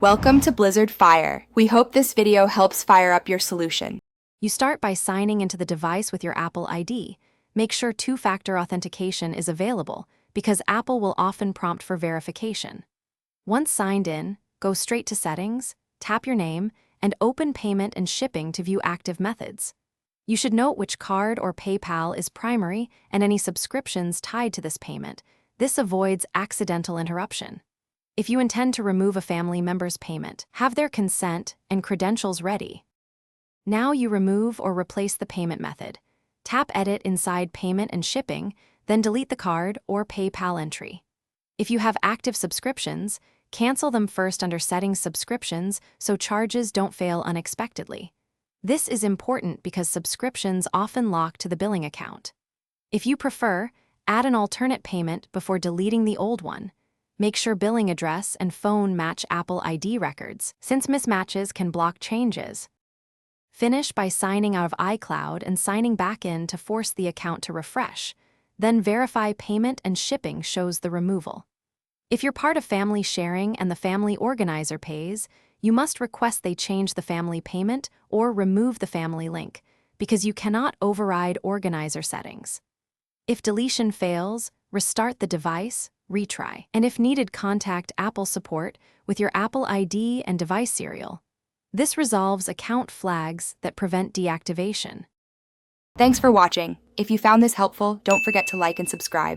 Welcome to Blizzard Fire. We hope this video helps fire up your solution. You start by signing into the device with your Apple ID. Make sure two-factor authentication is available because Apple will often prompt for verification. Once signed in, go straight to Settings, tap your name, and open Payment and Shipping to view active methods. You should note which card or PayPal is primary and any subscriptions tied to this payment. This avoids accidental interruption. If you intend to remove a family member's payment, have their consent and credentials ready. Now you remove or replace the payment method. Tap Edit inside Payment and Shipping, then delete the card or PayPal entry. If you have active subscriptions, cancel them first under Settings Subscriptions so charges don't fail unexpectedly. This is important because subscriptions often lock to the billing account. If you prefer, add an alternate payment before deleting the old one. Make sure billing address and phone match Apple ID records, since mismatches can block changes. Finish by signing out of Icloud and signing back in to force the account to refresh. Then verify payment and shipping shows the removal. If you're part of family sharing and the family organizer pays, you must request they change the family payment or remove the family link, because you cannot override organizer settings. If deletion fails, restart the device, retry, and if needed, contact Apple support with your Apple ID and device serial. This resolves account flags that prevent deactivation. Thanks for watching. If you found this helpful, don't forget to like and subscribe.